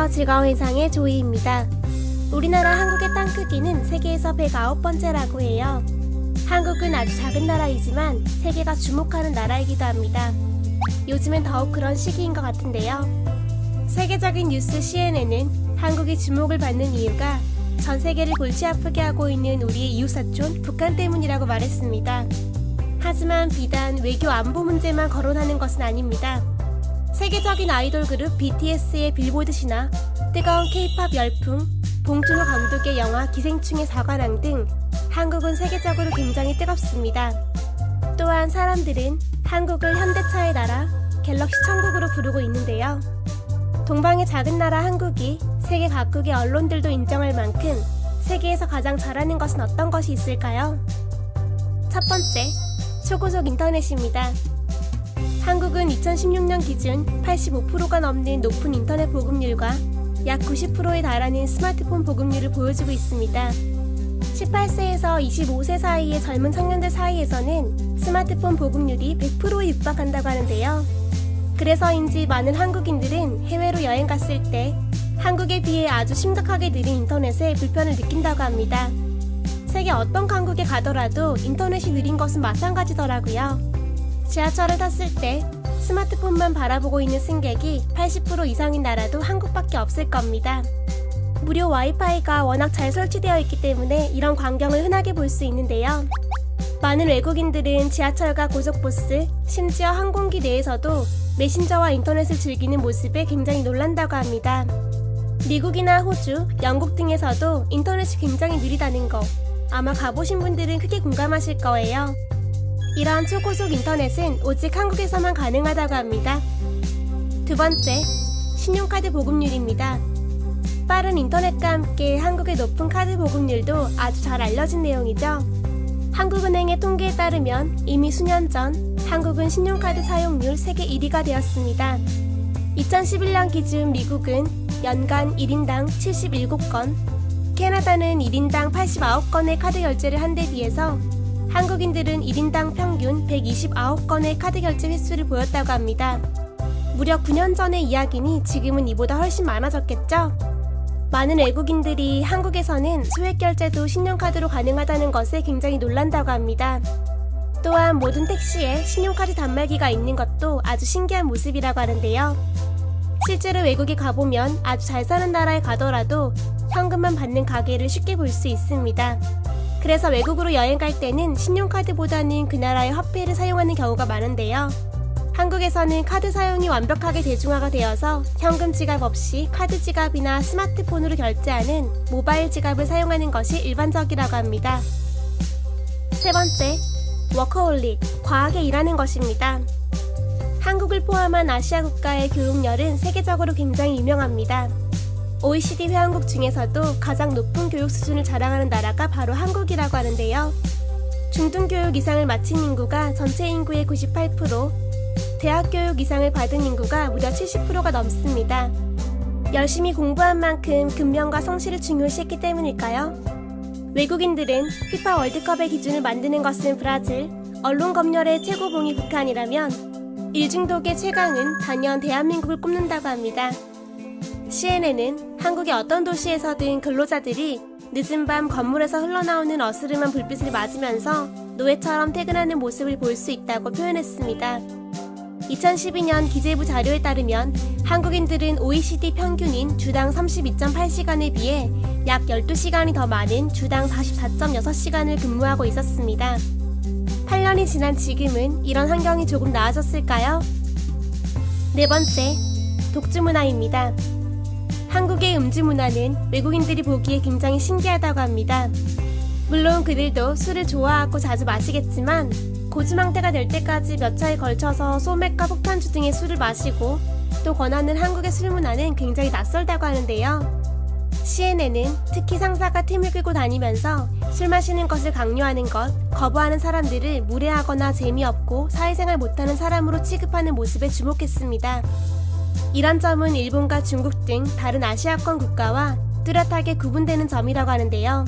안녕하세요. 즐거운 일상의 조이입니다. 우리나라 한국의 땅 크기는 세계에서 109번째라고 해요. 한국은 아주 작은 나라이지만 세계가 주목하는 나라이기도 합니다. 요즘엔 더욱 그런 시기인 것 같은데요. 세계적인 뉴스 CNN은 한국이 주목을 받는 이유가 전 세계를 골치 아프게 하고 있는 우리의 이웃사촌 북한 때문이라고 말했습니다. 하지만 비단 외교 안보 문제만 거론하는 것은 아닙니다. 세계적인 아이돌 그룹 BTS의 빌보드 신화, 뜨거운 K-팝 열풍, 봉준호 감독의 영화 기생충의 사관왕 등 한국은 세계적으로 굉장히 뜨겁습니다. 또한 사람들은 한국을 현대차의 나라, 갤럭시 천국으로 부르고 있는데요. 동방의 작은 나라 한국이 세계 각국의 언론들도 인정할 만큼 세계에서 가장 잘하는 것은 어떤 것이 있을까요? 첫 번째, 초고속 인터넷입니다. 한국은 2016년 기준 85%가 넘는 높은 인터넷 보급률과 약 90%에 달하는 스마트폰 보급률을 보여주고 있습니다. 18세에서 25세 사이의 젊은 청년들 사이에서는 스마트폰 보급률이 100%에 육박한다고 하는데요. 그래서인지 많은 한국인들은 해외로 여행 갔을 때 한국에 비해 아주 심각하게 느린 인터넷에 불편을 느낀다고 합니다. 세계 어떤 강국에 가더라도 인터넷이 느린 것은 마찬가지더라고요. 지하철을 탔을 때 스마트폰만 바라보고 있는 승객이 80% 이상인 나라도 한국밖에 없을 겁니다. 무료 와이파이가 워낙 잘 설치되어 있기 때문에 이런 광경을 흔하게 볼 수 있는데요. 많은 외국인들은 지하철과 고속버스, 심지어 항공기 내에서도 메신저와 인터넷을 즐기는 모습에 굉장히 놀란다고 합니다. 미국이나 호주, 영국 등에서도 인터넷이 굉장히 느리다는 거 아마 가보신 분들은 크게 공감하실 거예요. 이러한 초고속 인터넷은 오직 한국에서만 가능하다고 합니다. 두 번째, 신용카드 보급률입니다. 빠른 인터넷과 함께 한국의 높은 카드 보급률도 아주 잘 알려진 내용이죠. 한국은행의 통계에 따르면 이미 수년 전 한국은 신용카드 사용률 세계 1위가 되었습니다. 2011년 기준 미국은 연간 1인당 77건, 캐나다는 1인당 89건의 카드 결제를 한 데 비해서 한국인들은 1인당 평균 129건의 카드 결제 횟수를 보였다고 합니다. 무려 9년 전의 이야기니 지금은 이보다 훨씬 많아졌겠죠? 많은 외국인들이 한국에서는 소액 결제도 신용카드로 가능하다는 것에 굉장히 놀란다고 합니다. 또한 모든 택시에 신용카드 단말기가 있는 것도 아주 신기한 모습이라고 하는데요. 실제로 외국에 가보면 아주 잘 사는 나라에 가더라도 현금만 받는 가게를 쉽게 볼 수 있습니다. 그래서 외국으로 여행 갈 때는 신용카드보다는 그 나라의 화폐를 사용하는 경우가 많은데요. 한국에서는 카드 사용이 완벽하게 대중화가 되어서 현금 지갑 없이 카드 지갑이나 스마트폰으로 결제하는 모바일 지갑을 사용하는 것이 일반적이라고 합니다. 세 번째, 워커홀릭, 과하게 일하는 것입니다. 한국을 포함한 아시아 국가의 교육열은 세계적으로 굉장히 유명합니다. OECD 회원국 중에서도 가장 높은 교육 수준을 자랑하는 나라가 바로 한국이라고 하는데요. 중등교육 이상을 마친 인구가 전체 인구의 98%, 대학교육 이상을 받은 인구가 무려 70%가 넘습니다. 열심히 공부한 만큼 근면과 성실을 중요시했기 때문일까요? 외국인들은 피파 월드컵의 기준을 만드는 것은 브라질, 언론 검열의 최고봉이 북한이라면 일중독의 최강은 단연 대한민국을 꼽는다고 합니다. CNN은 한국의 어떤 도시에서든 근로자들이 늦은 밤 건물에서 흘러나오는 어스름한 불빛을 맞으면서 노예처럼 퇴근하는 모습을 볼 수 있다고 표현했습니다. 2012년 기재부 자료에 따르면 한국인들은 OECD 평균인 주당 32.8시간에 비해 약 12시간이 더 많은 주당 44.6시간을 근무하고 있었습니다. 8년이 지난 지금은 이런 환경이 조금 나아졌을까요? 네 번째, 독주 문화입니다. 한국의 음주 문화는 외국인들이 보기에 굉장히 신기하다고 합니다. 물론 그들도 술을 좋아하고 자주 마시겠지만 고주망태가 될 때까지 몇 차에 걸쳐서 소맥과 폭탄주 등의 술을 마시고 또 권하는 한국의 술 문화는 굉장히 낯설다고 하는데요. CNN은 특히 상사가 팀을 끌고 다니면서 술 마시는 것을 강요하는 것, 거부하는 사람들을 무례하거나 재미없고 사회생활 못하는 사람으로 취급하는 모습에 주목했습니다. 이런 점은 일본과 중국 등 다른 아시아권 국가와 뚜렷하게 구분되는 점이라고 하는데요.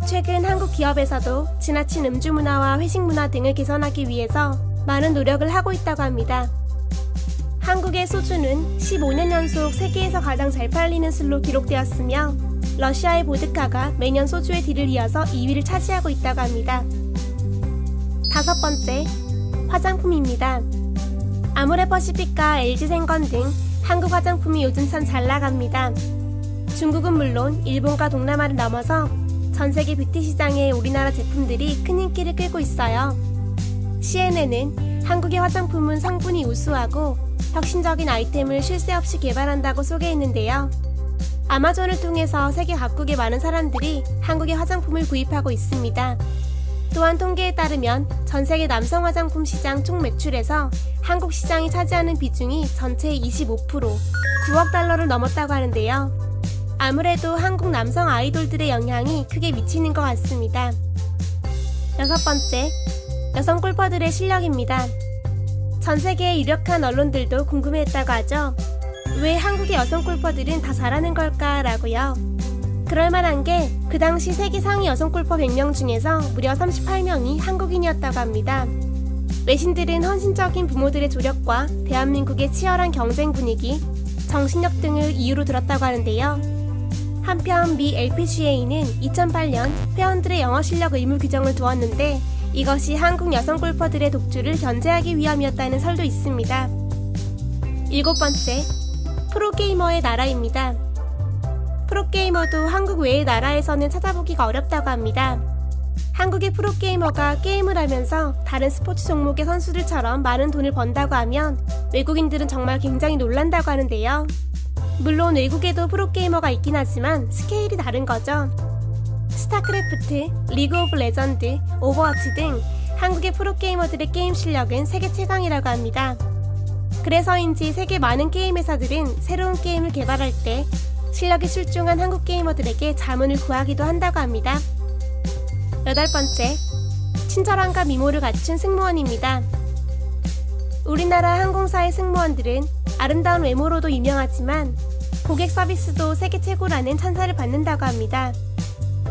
최근 한국 기업에서도 지나친 음주 문화와 회식 문화 등을 개선하기 위해서 많은 노력을 하고 있다고 합니다. 한국의 소주는 15년 연속 세계에서 가장 잘 팔리는 술로 기록되었으며 러시아의 보드카가 매년 소주의 뒤를 이어서 2위를 차지하고 있다고 합니다. 다섯 번째, 화장품입니다. 아모레퍼시픽과 LG생건 등 한국 화장품이 요즘 참 잘 나갑니다. 중국은 물론 일본과 동남아를 넘어서 전 세계 뷰티 시장에 우리나라 제품들이 큰 인기를 끌고 있어요. CNN은 한국의 화장품은 성분이 우수하고 혁신적인 아이템을 쉴 새 없이 개발한다고 소개했는데요. 아마존을 통해서 세계 각국의 많은 사람들이 한국의 화장품을 구입하고 있습니다. 또한 통계에 따르면 전 세계 남성 화장품 시장 총 매출에서 한국 시장이 차지하는 비중이 전체의 25%, 9억 달러를 넘었다고 하는데요. 아무래도 한국 남성 아이돌들의 영향이 크게 미치는 것 같습니다. 여섯 번째, 여성 골퍼들의 실력입니다. 전 세계의 유력한 언론들도 궁금해했다고 하죠. 왜 한국의 여성 골퍼들은 다 잘하는 걸까? 라고요. 그럴만한 게 그 당시 세계 상위 여성 골퍼 100명 중에서 무려 38명이 한국인이었다고 합니다. 외신들은 헌신적인 부모들의 조력과 대한민국의 치열한 경쟁 분위기, 정신력 등을 이유로 들었다고 하는데요. 한편 미 LPGA는 2008년 회원들의 영어 실력 의무 규정을 두었는데 이것이 한국 여성 골퍼들의 독주를 견제하기 위함이었다는 설도 있습니다. 일곱 번째, 프로게이머의 나라입니다. 프로게이머도 한국 외의 나라에서는 찾아보기가 어렵다고 합니다. 한국의 프로게이머가 게임을 하면서 다른 스포츠 종목의 선수들처럼 많은 돈을 번다고 하면 외국인들은 정말 굉장히 놀란다고 하는데요. 물론 외국에도 프로게이머가 있긴 하지만 스케일이 다른 거죠. 스타크래프트, 리그 오브 레전드, 오버워치 등 한국의 프로게이머들의 게임 실력은 세계 최강이라고 합니다. 그래서인지 세계 많은 게임 회사들은 새로운 게임을 개발할 때 실력이 출중한 한국 게이머들에게 자문을 구하기도 한다고 합니다. 여덟 번째, 친절함과 미모를 갖춘 승무원입니다. 우리나라 항공사의 승무원들은 아름다운 외모로도 유명하지만 고객 서비스도 세계 최고라는 찬사를 받는다고 합니다.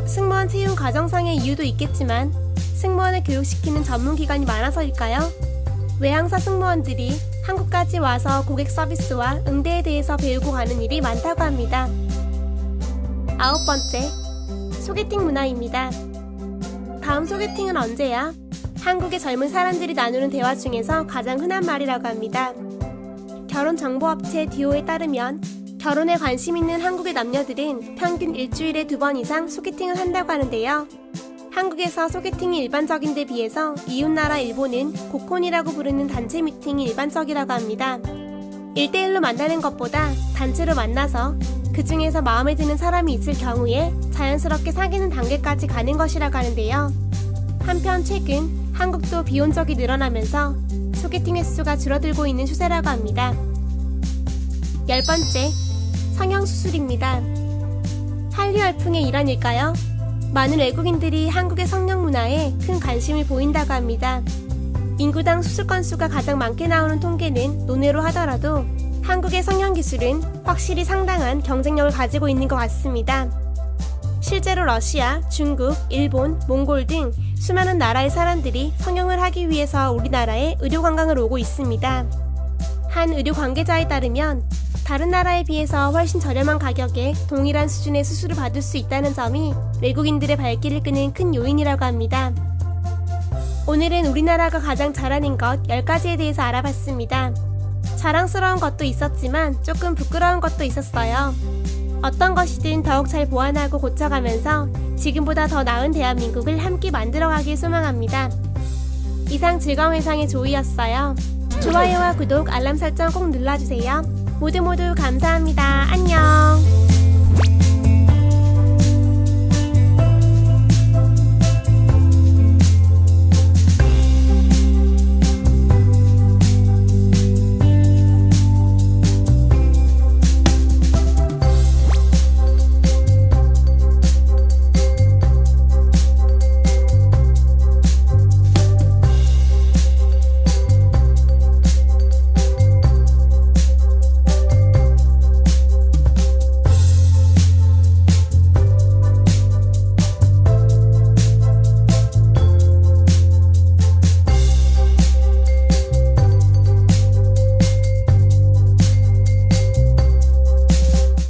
승무원 채용 과정상의 이유도 있겠지만 승무원을 교육시키는 전문기관이 많아서일까요? 외항사 승무원들이 한국까지 와서 고객 서비스와 응대에 대해서 배우고 가는 일이 많다고 합니다. 아홉 번째, 소개팅 문화입니다. 다음 소개팅은 언제야? 한국의 젊은 사람들이 나누는 대화 중에서 가장 흔한 말이라고 합니다. 결혼정보업체 듀오에 따르면 결혼에 관심 있는 한국의 남녀들은 평균 일주일에 2번 이상 소개팅을 한다고 하는데요. 한국에서 소개팅이 일반적인 데 비해서 이웃나라 일본은 고콘이라고 부르는 단체 미팅이 일반적이라고 합니다. 1대1로 만나는 것보다 단체로 만나서 그 중에서 마음에 드는 사람이 있을 경우에 자연스럽게 사귀는 단계까지 가는 것이라고 하는데요. 한편 최근 한국도 비혼적이 늘어나면서 소개팅 횟수가 줄어들고 있는 추세라고 합니다. 열 번째, 성형수술입니다. 한류 열풍의 일환일까요? 많은 외국인들이 한국의 성형 문화에 큰 관심을 보인다고 합니다. 인구당 수술 건수가 가장 많게 나오는 통계는 논외로 하더라도 한국의 성형 기술은 확실히 상당한 경쟁력을 가지고 있는 것 같습니다. 실제로 러시아, 중국, 일본, 몽골 등 수많은 나라의 사람들이 성형을 하기 위해서 우리나라에 의료관광을 오고 있습니다. 한 의료 관계자에 따르면 다른 나라에 비해서 훨씬 저렴한 가격에 동일한 수준의 수술을 받을 수 있다는 점이 외국인들의 발길을 끄는 큰 요인이라고 합니다. 오늘은 우리나라가 가장 잘하는 것 10가지에 대해서 알아봤습니다. 자랑스러운 것도 있었지만 조금 부끄러운 것도 있었어요. 어떤 것이든 더욱 잘 보완하고 고쳐가면서 지금보다 더 나은 대한민국을 함께 만들어가길 소망합니다. 이상 즐거운 회상의 조이였어요. 좋아요와 구독, 알람 설정 꼭 눌러주세요. 모두 감사합니다. 안녕.